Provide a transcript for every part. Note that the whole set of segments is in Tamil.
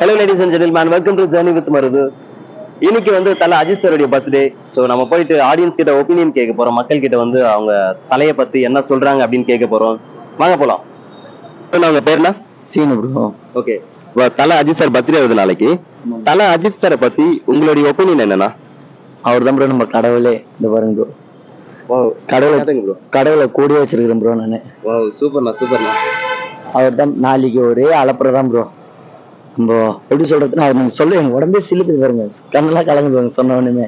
Hello ladies and gentlemen, welcome to journey with Maruthu. இன்னைக்கு வந்து தல அஜித் சாருடைய பர்த்டே. ஸோ நம்ம போயிட்டு ஆடியன்ஸ் கிட்ட ஒப்பீனியன் கேட்க போறோம். மக்கள் கிட்ட வந்து அவங்க தலையை பத்தி என்ன சொல்றாங்க அப்படின்னு கேட்க போறோம். வாங்க போலாம். உங்க பேர்னா? சீனு ப்ரோ. ஓகே, தல அஜித் சார் பர்த்டே வருது நாளைக்கு. தல அஜித் சாரை பத்தி உங்களுடைய ஒப்பீனியன் என்னன்னா? அவர் தான் ப்ரோ நம்ம கடவுளே. இந்த பாருங்க ப்ரோ, கடவுளை கூடிய வச்சிருக்கிறேன் ப்ரோ நானு. சூப்பர்ண்ணா சூப்பர்ண்ணா. அவர் தான் நாளைக்கு ஒரே அலப்புறதான் ப்ரோ. நம்ம எப்படி சொல்றதுன்னா அவர் நீங்க சொல்ல எனக்கு உடம்பே சிலுக்குது பாருங்க, கண்ணெல்லாம் கலங்குவாங்க சொன்ன உடனே.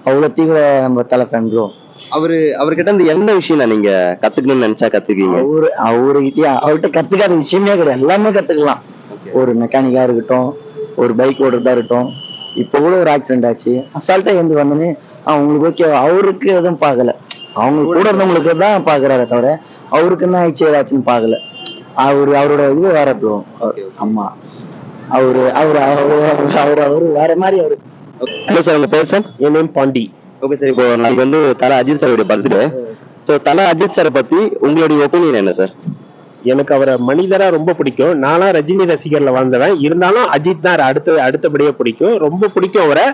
அவ்வளவு தீவிர நம்ம தலை ஃபேன் ப்ரோ. அவர்கிட்ட இருந்து எந்த விஷயம் நீங்க கத்துக்கணும்னு நினைச்சா கத்துக்கீங்க? அவர்கிட்ட கத்துக்காத விஷயமே கிடையாது, எல்லாமே கத்துக்கலாம். ஒரு மெக்கானிக்கா இருக்கட்டும், ஒரு பைக் ஓடுறதா இருக்கட்டும். இப்ப கூட ஒரு ஆக்சிடென்ட் ஆச்சு, அசால்ட்டா எழுந்து வந்தோன்னே அவங்களுக்கு ஓகே, அவருக்கு எதுவும் பார்க்கல, அவங்க கூட இருந்தவங்களுக்கு தான் பாக்குறாரு தவிர அவருக்கு என்ன ஆயிடுச்சு ஏதாச்சுன்னு பார்க்கல. அவரோட இது வேற ப்ரோ. ஆமா, அவரு அவரு அவரு அவரு அவரு வேற மாதிரி அவரு. ஹலோ சார், உங்க பேர் சார்? என் நேம் பாண்டி. ஓகே சார், இப்போ நாளைக்கு வந்து தல அஜித் சாருடைய பர்த்டே. ஸோ தல அஜித் சாரை பத்தி உங்களுடைய ஒப்பீனியன் என்ன சார்? எனக்கு அவரை மனிதரா ரொம்ப பிடிக்கும். நானா ரஜினி ரசிகர்ல வந்தவன், இருந்தாலும் அஜித் தான் அடுத்தபடியே பிடிக்கும், ரொம்ப பிடிக்கும் அவரை.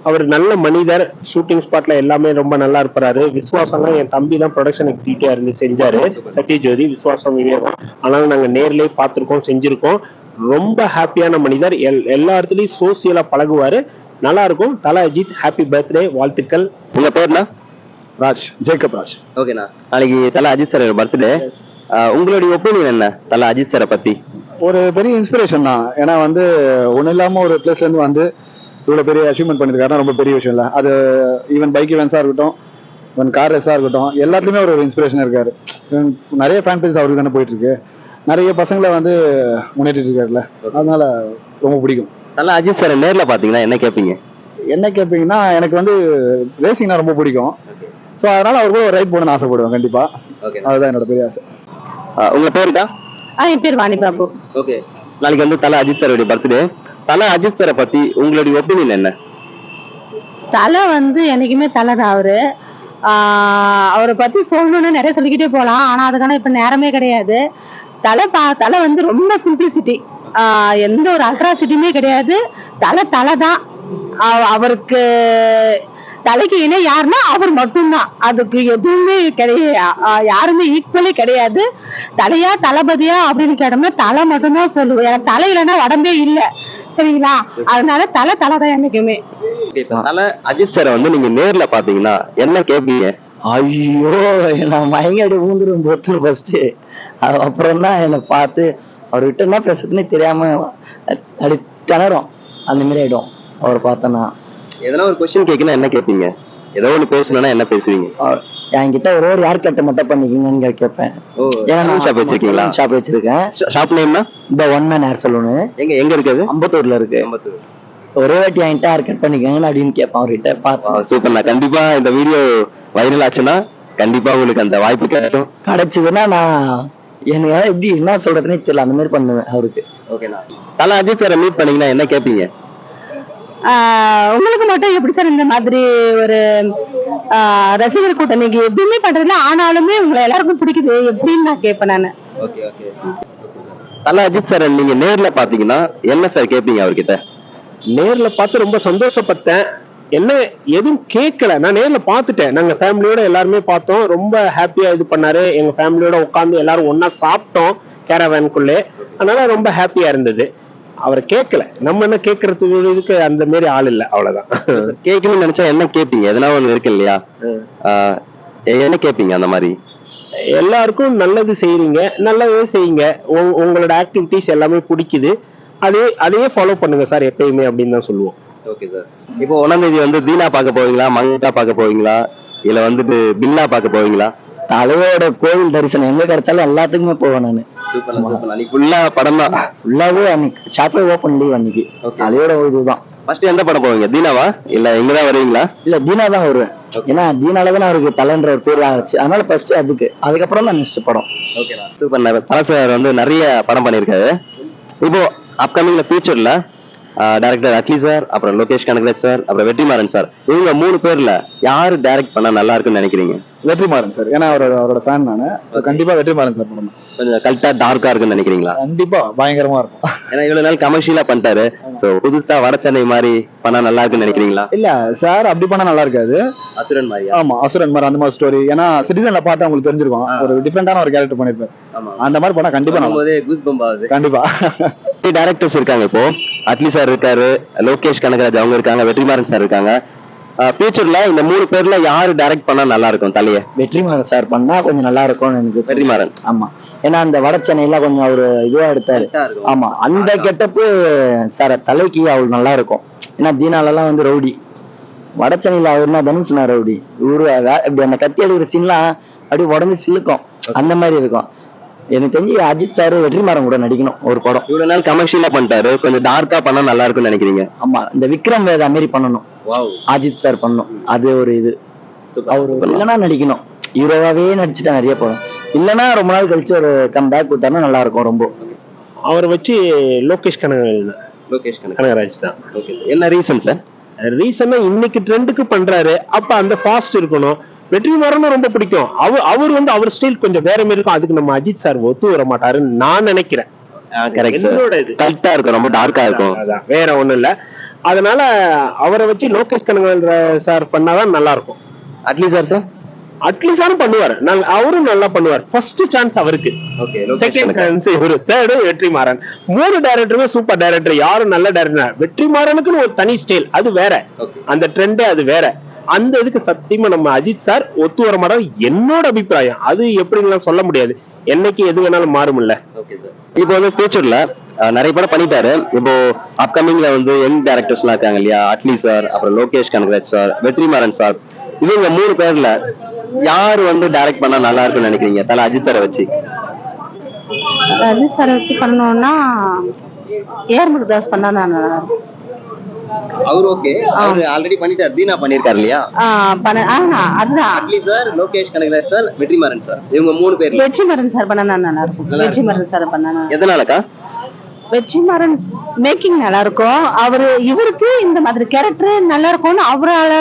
அவர் நல்ல மனிதர், ஷூட்டிங் ஸ்பாட்ல எல்லாமே ரொம்ப நல்லா இருப்பாரு. விஸ்வாசம் என் தம்பி தான் ப்ரொடக்ஷன் எக்ஸிக்யூட்டிவா இருந்து செஞ்சாரு, சத்யஜோதி விஸ்வாசம் விவேகம். ஆனாலும் நாங்க நேர்லயே பார்த்திருக்கோம், செஞ்சிருக்கோம். ரொம்ப ஹாப்பியான மனிதர், எல்லா இடத்துலயும் சோசியலா பழகுவாரு, நல்லா இருக்கும். தல அஜித், ஹாப்பி பர்த்டே, வாழ்த்துக்கள். உங்க பேர்னா? ராஜ், ஜேக்கப் ராஜ். ஓகேண்ணா, நாளைக்கு தல அஜித் சார் பர்த்டே. உங்களுடைய ஒப்பீனியன் என்ன தல அஜித் சாரை பத்தி? ஒரு பெரிய இன்ஸ்பிரேஷன் தான். ஏன்னா வந்து ஒன்றும் இல்லாமல் ஒரு பிளேஸ்ல இருந்து வந்து இவ்வளோ பெரிய அச்சீவ்மெண்ட் பண்ணியிருக்காருன்னா ரொம்ப பெரிய விஷயம் இல்லை அது. ஈவன் பைக் இவெண்ட்ஸாக இருக்கட்டும், ஈவன் கார் ரேஸாக இருக்கட்டும், எல்லாத்துலேயுமே ஒரு இன்ஸ்பிரேஷன் இருக்காரு. நிறைய ஃபேன் பேஜ் அவருக்கு தானே போயிட்டு இருக்கு, நிறைய பசங்களை வந்து முன்னேற்றிட்டு இருக்காருல்ல, அதனால ரொம்ப பிடிக்கும். தல அஜித் சார் நேர்ல பாத்தீங்கன்னா என்ன கேட்பீங்க? என்ன கேட்பீங்கன்னா, எனக்கு வந்து ரேசிங்னா ரொம்ப பிடிக்கும். ஸோ அதனால அவர் கூட ஒரு ரைட் போகணும்னு ஆசைப்படுவேன் கண்டிப்பா. அதுதான் என்னோட பெரிய ஆசை. உங்க பேருக்கா? என் பேர் வாணி பாபு. ஓகே, நாளைக்கு வந்து தல அஜித் சாருடைய பர்த்டே. தல அஜித் சாரை பத்தி உங்களுடைய ஒப்பீனியன் என்ன? தலை வந்து என்னைக்குமே தலை தான் அவரு. அவரை பத்தி சொல்லணும்னு நிறைய சொல்லிக்கிட்டே போகலாம், ஆனா அதுக்கான இப்ப நேரமே கிடையாது. தலை வந்து ரொம்ப சிம்பிளிசிட்டி, எந்த ஒரு அல்ட்ராசிட்டியுமே கிடையாது. தலை தான். அவருக்கு தலைக்கு இணை யாருன்னா அவர் மட்டும்தான், அதுக்கு எதுவுமே கிடையாது, யாருமே ஈக்குவலே கிடையாது. தலையா தளபதியா அப்படின்னு கேட்டோம்னா தலை மட்டும்தான் சொல்லுவேன். எனக்கு தலை இல்லைன்னா உடம்பே இல்லை, சரிங்களா? அதனால தலை தான் என்னைக்குமே. தல அஜித் சாரை வந்து நீங்க நேர்ல பாத்தீங்கன்னா என்ன கேட்பீங்க? ஐயோ, நான் மயங்கடி ஊந்துடும் போட்டு ஃபர்ஸ்ட். அப்புறம் தான் என்னை பார்த்து அவர்கிட்ட என்ன பேசுறதுன்னே தெரியாம அப்படி திணறும், அந்த மாதிரி ஆயிடும் அவரை பார்த்தோன்னா. எதனா ஒரு கொஸ்டின் கேட்கணும், என்ன கேட்பீங்க? ஏதோ ஒண்ணு பேசணும்னா என்ன பேசுவீங்க? என்கிட்ட ஒரு யார் கட்ட மட்டும் பண்ணிக்கீங்கன்னு கேட்பேன். ஷாப் வச்சிருக்கீங்களா? ஷாப் வச்சிருக்கேன். ஷாப் நேம்னா இந்த ஒன் மேன் ஹேர் சலூன். எங்க இருக்குது? அம்பத்தூர்ல இருக்கு. ஒரே வாட்டி என்கிட்ட ஹேர் கட் பண்ணிக்கோங்க அப்படின்னு கேட்பேன் அவர்கிட்ட. பார்த்தோம். சூப்பர்ண்ணா, கண்டிப்பா இந்த வீடியோ வைரல் ஆச்சுன்னா கண்டிப்பா உங்களுக்கு அந்த வாய்ப்பு கிடைச்சதுன்னா நான் எனக்கு எப்படி என்ன சொல்றதுன்னே தெரியல, அந்த மாதிரி பண்ணுவேன் அவருக்கு. ஓகேண்ணா, தல அஜித் சாரை மீட் பண்ணீங்கன்னா என்ன கேட்பீங்க? உங்களுக்கு மட்டும் எப்படி சார் இந்த மாதிரி ஒரு ரசிகர் கூட்டம் நீங்க எதுவுமே பண்றதுல, ஆனாலுமே உங்களை எல்லாருக்கும் பிடிக்குது எப்படின்னு நான் கேட்பேன் நானு. தல அஜித் சார் நீங்க நேர்ல பாத்தீங்கன்னா என்ன சார் கேட்பீங்க அவர்கிட்ட? நேர்ல பார்த்து ரொம்ப சந்தோஷப்பட்டேன். என்ன எதுவும் கேட்கல, நான் நேர்ல பார்த்துட்டேன். நாங்க ஃபேமிலியோட எல்லாருமே பார்த்தோம், ரொம்ப ஹாப்பியா இது பண்ணாரு. எங்க ஃபேமிலியோட உட்காந்து எல்லாரும் ஒன்னா சாப்பிட்டோம் கேரவேனுக்குள்ளே, அதனால ரொம்ப ஹாப்பியா இருந்தது. அவரை கேட்கல, நம்ம என்ன கேட்கறதுக்கு அந்த மாதிரி ஆள் இல்ல, அவ்வளவுதான். கேட்கணும்னு நினைச்சா என்ன கேட்பீங்க? எதனா ஒண்ணு இருக்கு இல்லையா, என்ன கேட்பீங்க? அந்த மாதிரி எல்லாருக்கும் நல்லது செய்றீங்க, நல்லதே செய்யுங்க, உங்களோட ஆக்டிவிட்டிஸ் எல்லாமே பிடிக்குது, அதையே ஃபாலோ பண்ணுங்க சார் எப்பயுமே அப்படின்னு தான் சொல்லுவோம். ஓகே சார், இப்போ 1ஆம் தேதி வந்து தீனா பார்க்க போவீங்களா, மங்கா பார்க்க போவீங்களா, இல்ல வந்துட்டு பில்லா பார்க்க போவீங்களா? தலையோட கோவில் தரிசனம் எங்க கிடைச்சாலும் எல்லாத்துக்குமே போவேன் நானு. படம் தான் ஃபுல்லாவே அன்னைக்கு ஷாப்பே ஓபன் லீவ் அன்னைக்கு. தலையோட இதுதான். ஃபர்ஸ்ட் எந்த படம் போவீங்க? தீனாவா இல்ல எங்கதான் வருவீங்களா? இல்ல தீனா தான் வருவேன், ஏன்னா தீனாலதான் அவருக்கு தலைன்ற ஒரு பேர் ஆச்சு, அதனால ஃபர்ஸ்ட் அதுக்கப்புறம் தான் நெக்ஸ்ட் படம். ஓகேண்ணா, சூப்பர். தல சார் வந்து நிறைய படம் பண்ணியிருக்காரு. இப்போ அப்கமிங்ல ஃபியூச்சர்ல டைரக்டர் அட்லி சார், அப்புறம் லோகேஷ் கனகராஜ் சார், அப்புறம் வெற்றிமாறன் சார். இவங்க 3 பேர்ல யாரு டைரக்ட் பண்ணா நல்லா இருக்குன்னு நினைக்கிறீங்க? வெற்றிமாறன் சார், ஏன்னா அவரோட ஃபேன் நானு. கண்டிப்பா வெற்றிமாறன் சார் பண்ணணும். கொஞ்சம் கல்ட்டா டார்க்கா இருக்குன்னு நினைக்கிறீங்களா? கண்டிப்பா பயங்கரமா இருக்கும். ஏன்னா இவ்வளவு நாள் கமர்ஷியலா பண்ணிட்டாரு. சோ புதுசா வடச்சென்னை மாதிரி பண்ணா நல்லா இருக்குன்னு நினைக்கிறீங்களா? இல்ல சார், அப்படி பண்ணா நல்லா இருக்காது. அசுரன் மாதிரியா? ஆமா, அசுரன் மாதிரி அந்த மாதிரி ஸ்டோரி. ஏன்னா சிட்டிசன்ல பார்த்தா உங்களுக்கு தெரிஞ்சிருக்கும், ஒரு டிஃபரெண்டான ஒரு கேரக்டர் பண்ணிருப்பாரு. அந்த மாதிரி பண்ணா கண்டிப்பா நல்லா கூஸ் பம்ப் ஆகுது. கண்டிப்பா. டைரக்டர்ஸ் இருக்காங்க. இப்போ அட்லி சார் இருக்காரு, லோகேஷ் கனகராஜ் அவங்க இருக்காங்க, வெற்றிமாறன் சார் இருக்காங்க. ஃபியூச்சர்ல இந்த 3 பேர்ல யாரு டைரக்ட் பண்ணா நல்லா இருக்கும் தலைய? வெற்றிமாறன் சார் பண்ணா கொஞ்சம் நல்லா இருக்கும்னு எனக்கு. வெற்றிமாறன். ஆமா, ஏன்னா அந்த வட சென்னையில கொஞ்சம் அவரு இதுவா எடுத்தாரு. ஆமா, அந்த கெட்டப்பு சார் தலைக்கு அவரு நல்லா இருக்கும். ஏன்னா தீனாலெல்லாம் வந்து ரவுடி, வட சென்னையில அவருனா தனுஷ்னா ரவுடி. இவரு இப்படி அந்த கத்தி எடுக்கிற சீன்லாம் அப்படியே உடம்பு சிலுக்கும், அந்த மாதிரி இருக்கும். எனக்கு தெரிஞ்சு அஜித் சார் வெற்றிமாறன் கூட நடிக்கணும் ஒரு படம். இவ்வளவு நாள் கமர்ஷியலா பண்ணிட்டாரு, கொஞ்சம் டார்க்கா பண்ணா நல்லா இருக்கும்னு நினைக்கிறீங்க? ஆமா, இந்த விக்ரம் வேதா மாதிரி பண்ணணும். அஜித் சார் பண்ணணும், அது ஒரு இது. அவரு இல்லைன்னா நடிக்கணும், ஹீரோவாவே நடிச்சுட்டா நிறைய படம். இல்லைன்னா ரொம்ப நாள் கழிச்சு ஒரு கம்பேக் கொடுத்தாருன்னா நல்லா இருக்கும் ரொம்ப. அவரை வச்சு லோகேஷ் கனகராஜ் தான். என்ன ரீசன் சார்? ரீசனா இன்னைக்கு ட்ரெண்டுக்கு பண்றாரு, அப்ப அந்த ஃபாஸ்ட் இருக்கணும். வெற்றிமாறனும் ரொம்ப பிடிக்கும். அவர் வந்து அவர் ஸ்டைல் கொஞ்சம் வேற மாதிரி இருக்கும். அதுக்கு நம்ம அஜித் சார் ஒத்து வர மாட்டாருன்னு நான் நினைக்கிறேன். என்னோட இது கல்ட்டா இருக்கும், ரொம்ப டார்க்கா இருக்கும். வேற ஒண்ணும் இல்ல. அதனால அவரை வச்சு லோகேஷ் கனகராஜ் சார் பண்ணாதான் நல்லா இருக்கும். அட்லி சார் சார் அட்லி சாரும் பண்ணுவாரு, அவரும் நல்லா பண்ணுவார். ஃபர்ஸ்ட் சான்ஸ் அவருக்கு, செகண்ட் சான்ஸ் இவரு, தேர்டு வெற்றிமாறன். 3 டைரக்டருமே சூப்பர் டைரக்டர். யாரும் நல்ல டைரக்டர். வெற்றிமாறனுக்குன்னு ஒரு தனி ஸ்டைல் அது வேற, அந்த ட்ரெண்டே அது வேற. அந்த இதுக்கு சத்தியமா நம்ம அஜித் சார் ஒத்து வர மாட்டாரு, என்னோட அபிப்பிராயம். அது எப்படின்னு சொல்ல முடியாது, என்னைக்கு எது வேணாலும் மாறும்ல. இப்போ வந்து ஃபியூச்சர்ல நிறைய படம் பண்ணிட்டாரு. இப்போ அப்கமிங்ல வந்து யங் டைரக்டர்ஸ் எல்லாம் இருக்காங்க இல்லையா? அட்லி சார், அப்புறம் லோகேஷ் கனகராஜ் சார், வெற்றிமாறன் சார், இவங்க 3 பேர்ல யாரு வந்து டைரக்ட் பண்ணா நல்லா இருக்கும்னு நினைக்கிறீங்க தல அஜித் சாரை வச்சு? அஜித் சாரை வச்சு பண்ணோம்னா ஏஆர் முருகதாஸ் பண்ணா நல்லா இருக்கும். அவர் ஓகே, அவர் ஆல்ரெடி பண்ணிட்டார், தீனா பண்ணிருக்காரு இல்லையா? அதுதான் Atlee sir, Lokesh Kanagaraj sir, Vetrimaaran sir, இவங்க 3 பேர். வெற்றிமாறன் சார் பண்ணா நல்லா இருக்கும். வெற்றிமாறன் சார் பண்ணா எதனாலக்கா? வெற்றிமாறன் மேக்கிங் நல்லா இருக்கும். இவருக்கு இந்த மாதிரி கேரக்டர் நல்லா இருக்கும்னு அவரால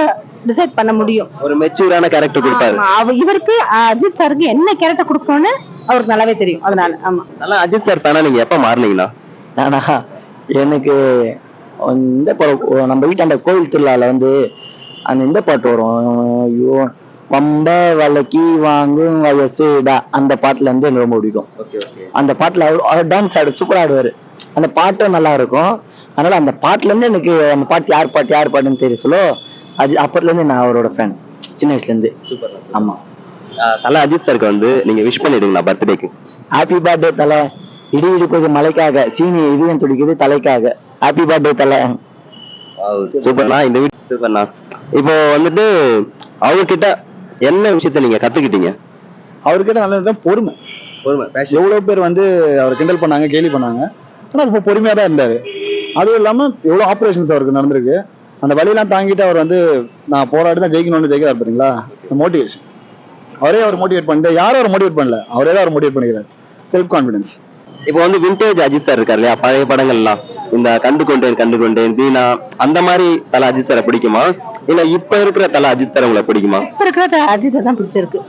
டிசைட் பண்ண முடியும். ஒரு மெச்சூரான கேரக்டர் கொடுப்பாரு. இவருக்கு அஜித் சாருக்கு என்ன கேரக்டர் கொடுக்கணும்னு அவருக்கு நல்லாவே தெரியும். அதனால ஆமா, நல்லா அஜித் சார் தானே. நீங்க எப்ப மாறினீங்களா? நானா, எனக்கு இந்த படம் நம்ம வீட்டாண்ட கோவில் திருவிழால வந்து அந்த இந்த பாட்டு வரும், ஐயோ வம்ப வழக்கி வாங்கும் வயசுடா, அந்த பாட்டுல இருந்து எனக்கு ரொம்ப பிடிக்கும். அந்த பாட்டுல அவர் டான்ஸ் சூப்பரா ஆடுவாரு. அந்த பாட்டும் நல்லா இருக்கும். அதனால அந்த பாட்டுல இருந்து எனக்கு அந்த பாட்டு யார் பாட்டுன்னு தெரிய சொல்ல, அது அப்பத்துல இருந்து நான் அவரோட ஃபேன், சின்ன வயசுல இருந்து. ஆமா, தல அஜித் சாருக்கு வந்து நீங்க விஷ் பண்ணிடுங்களா பர்த்டேக்கு? ஹாப்பி பர்த்டே தலை, இடி இடிப்பது மலைக்காக, சீனி இதயம் துடிக்குது தலைக்காக, ஹாப்பி பர்த்டே தலை. சூப்பர்ண்ணா, இந்த வீட்டு சூப்பர்ண்ணா. இப்போ வந்துட்டு அவர்கிட்ட என்ன விஷயத்த நீங்க கத்துக்கிட்டீங்க? அவர்கிட்ட நல்ல பொறுமை. எவ்வளவு பேர் வந்து அவர் கிண்டல் பண்ணாங்க, கேலி பண்ணாங்க, ஆனா ரொம்ப பொறுமையா தான் இருந்தாரு. அதுவும் இல்லாம எவ்வளவு ஆபரேஷன்ஸ் அவருக்கு நடந்திருக்கு, அந்த வழியெல்லாம் தாங்கிட்டு அவர் வந்து நான் போராடி தான் ஜெயிக்கணும்னு ஜெயிக்கிறார் பாத்தீங்களா? மோட்டிவேஷன். அவர் மோட்டிவேட் பண்ணிட்டு, யாரும் அவர் மோட்டிவேட் பண்ணல, அவரே தான் அவர் மோட்டிவேட் பண்ணிக்கிறார். Self confidence. இப்போ வந்து விண்டேஜ் அஜித் சார் இருக்காரு இல்லையா? பழைய படங்கள்லாம், இந்த கண்டு கொண்டேன், தீனா, அந்த மாதிரி தல அஜித் சாரை பிடிக்குமா? இல்ல இப்ப இருக்கிற தல அஜித் சார் உங்களை பிடிக்குமா? இப்ப இருக்கிற அஜித் தான் பிடிச்சிருக்கு.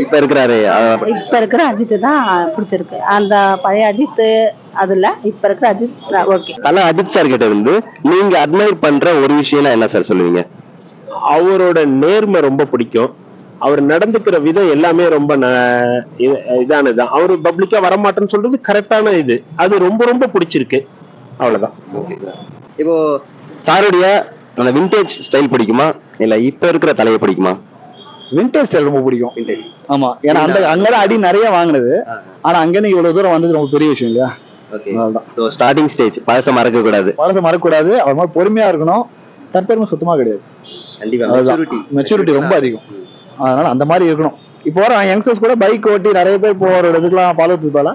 இப்ப இருக்கிற அஜித் தான் பிடிச்சிருக்கு. அந்த பழைய அஜித் அதுல இப்ப இருக்கிற அஜித் ஓகே. தல அஜித் சார் கிட்ட இருந்து நீங்க அட்மைர் பண்ற ஒரு விஷயம்னா என்ன சார் சொல்லுவீங்க? அவரோட நேர்மை ரொம்ப பிடிக்கும். அவர் நடந்துக்கிற விதம் எல்லாமே ரொம்ப இதானதுதான். அவரு பப்ளிக்கா வரமாட்டேன்னு சொல்றது கரெக்டான இது, அது ரொம்ப ரொம்ப பிடிச்சிருக்கு. அவ்வளவுதான். இப்போ சாருடைய அந்த விண்டேஜ் ஸ்டைல் பிடிக்குமா இல்ல இப்ப இருக்கிற தலையை பிடிக்குமா? விண்டேஜ் ஸ்டைல் ரொம்ப பிடிக்கும். ஆமா, ஏன்னா அங்கதான் அடி நிறைய வாங்கினது, ஆனா அங்கிருந்து இவ்வளவு தூரம் வந்தது ரொம்ப பெரிய விஷயம் இல்லையா? ஸ்டார்டிங் ஸ்டேஜ் பழச மறக்க கூடாது. அவர் மாதிரி பொறுமையா இருக்கணும். தற்பெருமை சுத்தமா கிடையாது. மெச்சூரிட்டி ரொம்ப அதிகம். அதனால அந்த மாதிரி இருக்கணும். இப்போ வர யங்ஸ்டர்ஸ் கூட பைக் ஓட்டி நிறைய பேர் போற இடத்துக்குலாம் பாலத்துக்கு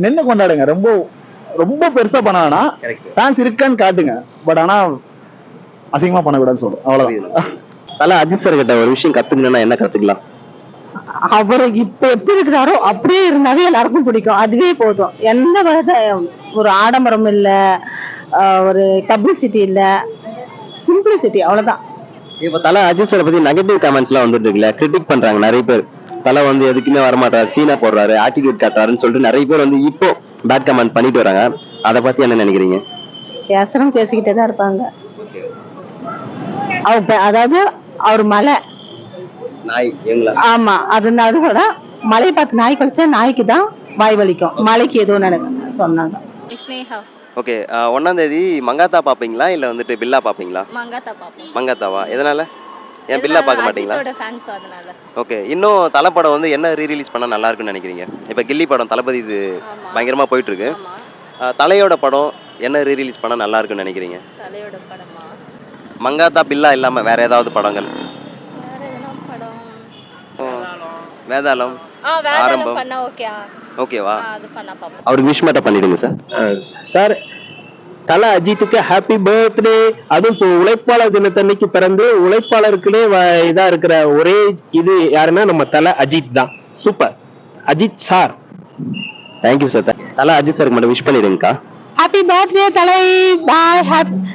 நின்று கொண்டாடுங்க. ரொம்ப ரொம்ப பெருசா பண்ணாங்கன்னா டான்ஸ் இருக்கான்னு காட்டுங்க, பட் ஆனா அசிங்கமா பண்ணக்கூடாதுன்னு சொல்றேன். அவ்வளவுதான். தல அஜித் சார் கிட்ட ஒரு விஷயம் கத்துக்கணும்னா என்ன கத்துக்கலாம்? அவரு இப்ப எப்படி இருக்கிறாரோ அப்படியே இருந்தாவே எல்லாருக்கும் பிடிக்கும். அதுவே போதும். எந்த ஒரு ஆடம்பரம் இல்ல, ஒரு பப்ளிசிட்டி இல்ல, சிம்பிளிசிட்டி, அவ்வளவுதான். இப்ப தல அஜித் சாரை பத்தி நெகட்டிவ் கமெண்ட்ஸ் எல்லாம் வந்துட்டு இருக்குல்ல, கிரிட்டிக் பண்றாங்க நிறைய பேர். தலை வந்து எதுக்குமே வரமாட்டாரு, சீனா போடுறாரு, ஆட்டிடியூட் காட்டுறாருன்னு சொல்லிட்டு நிறைய பேர் வந்து இப்போ பேட் கமெண்ட் பண்ணிட்டு வராங்க. அதை பத்தி என்ன நினைக்கிறீங்க? பேசுறவங்க பேசிக்கிட்டே தான் இருப்பாங்க. அதாவது அவர் மலை, நாய் இவங்களா? ஆமா, அதோட மலையை பார்த்து நாய் கழிச்சா நாய்க்கு தான் வாய் வலிக்கும், மலைக்கு எதுவும் நடக்கும் சொன்னாங்க. ஸ்னேகா. ஓகே, 1ஆம் தேதி மங்காத்தா பாப்பீங்களா இல்ல வந்துட்டு பில்லா பாப்பீங்களா? மங்காத்தா பாப்போம். மங்காத்தாவா? எதனால? ஏன் பில்லா பார்க்க மாட்டீங்களா? அஜித்தோட ஃபேன்ஸ் அதனால. ஓகே, இன்னும் தலை படம் வந்து என்ன ரீரிலீஸ் பண்ணா நல்லா இருக்கும்னு நினைக்கிறீங்க? இப்ப கில்லி படம் தளபதி இது ஆமா. பயங்கரமா போயிட்டு இருக்கு. ஆமா. தலையோட படம் என்ன ரீரிலீஸ் பண்ணா நல்லா இருக்கும்னு நினைக்கிறீங்க? தலையோட படமா? மங்காத்தா பில்லா இல்லாம வேற ஏதாவது படங்கள்? வேற எதனா படம்? வேதாளம், வேதாளம் ஆரம்பம். பண்ணா ஓகேவா? அது பண்ணா பாப்போம். அவருக்கு விஷ் மட்டும் பண்ணிடுங்க சார். சார், தல அஜித்துக்கு ஹாப்பி பர்த்டே. அதுவும் இப்போ உழைப்பாளர் தினத்தன்னைக்கு பிறந்து உழைப்பாளருக்குனே இதா இருக்கிற ஒரே இது யாருன்னா நம்ம தல அஜித் தான். Super Ajith sir. Thank you sir. Thala Ajith சாருக்கு மட்டும் விஷ் பண்ணிடுங்கக்கா. ஹாப்பி பர்த்டே தலை, பாய்.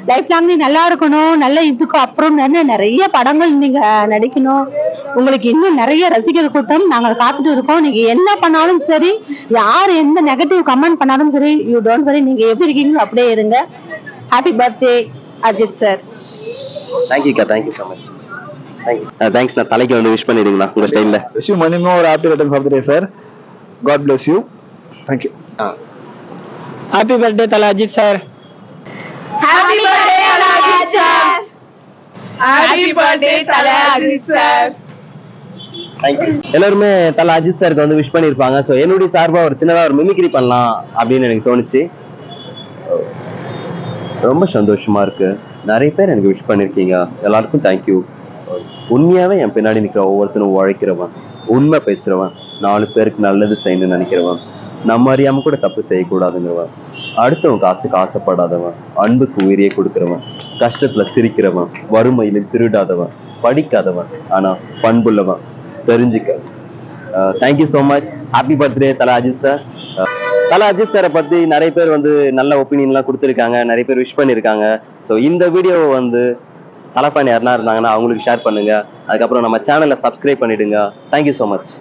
லைஃப் லாங் நீ நல்லா இருக்கணும், நல்ல இதுக்கு அப்புறம் நிறைய படங்கள் நீங்க நடிக்கணும். உங்களுக்கு இன்னும் நிறைய ரசிகர் கூட்டம் நாங்கள் காத்துட்டு இருக்கோம். நீங்க என்ன பண்ணாலும் சரி, யார் எந்த நெகட்டிவ் கமெண்ட் பண்ணாலும் சரி, யூ டோன்ட் வரி, நீங்க எப்படி இருக்கீங்களோ அப்படியே இருங்க. Happy birthday Ajith sir. தேங்க்யூக்கா, தேங்க்யூ ஸோ மச். தேங்க்ஸ். நான் தலைக்கு வந்து விஷ் பண்ணிடுங்களா உங்க ஸ்டைல்ல? Wish you many more happy returns of the day sir. God bless you. Thank you. Happy birthday Thala Ajith sir. Happy birthday Ajith sir. Happy birthday Thala Ajith sir. எல்லாருமே தல அஜித் சாருக்கு வந்து விஷ் பண்ணிருப்பாங்க. சோ என்னுடைய சார்பா ஒரு சின்னதா ஒரு மிமிக்ரி பண்ணலாம் அப்படின்னு எனக்கு தோணுச்சு. ரொம்ப சந்தோஷமா இருக்கு. நிறைய பேர் எனக்கு விஷ் பண்ணிருக்கீங்க. எல்லாருக்கும் தேங்க்யூ. உண்மையாவே என் பின்னாடி நிக்கிற ஒவ்வொருத்தரும் உழைக்கிறவன், உண்மை பேசுறவன், 4 பேருக்கு நல்லது செய்யணும்னு நினைக்கிறவன், நம்ம அறியாம கூட தப்பு செய்யக்கூடாதுங்கிறவன், அடுத்தவன் காசுக்கு ஆசைப்படாதவன், அன்புக்கு உயிரியே கொடுக்கிறவன், கஷ்டத்துல சிரிக்கிறவன், வறுமையில திருடாதவன், படிக்காதவன் ஆனா பண்புள்ளவன், தெரிஞ்சுக்க. Thank you so much. Happy birthday Thala Ajith sir. Thala Ajith சாரை பத்தி நிறைய பேர் வந்து நல்ல ஒப்பீனியன்லாம் கொடுத்துருக்காங்க, நிறைய பேர் விஷ் பண்ணியிருக்காங்க. ஸோ இந்த வீடியோவை வந்து தலை ஃபேன் யாருன்னா இருந்தாங்கன்னா அவங்களுக்கு ஷேர் பண்ணுங்க. அதுக்கப்புறம் நம்ம சேனலை சப்ஸ்கிரைப் பண்ணிடுங்க. Thank you so much.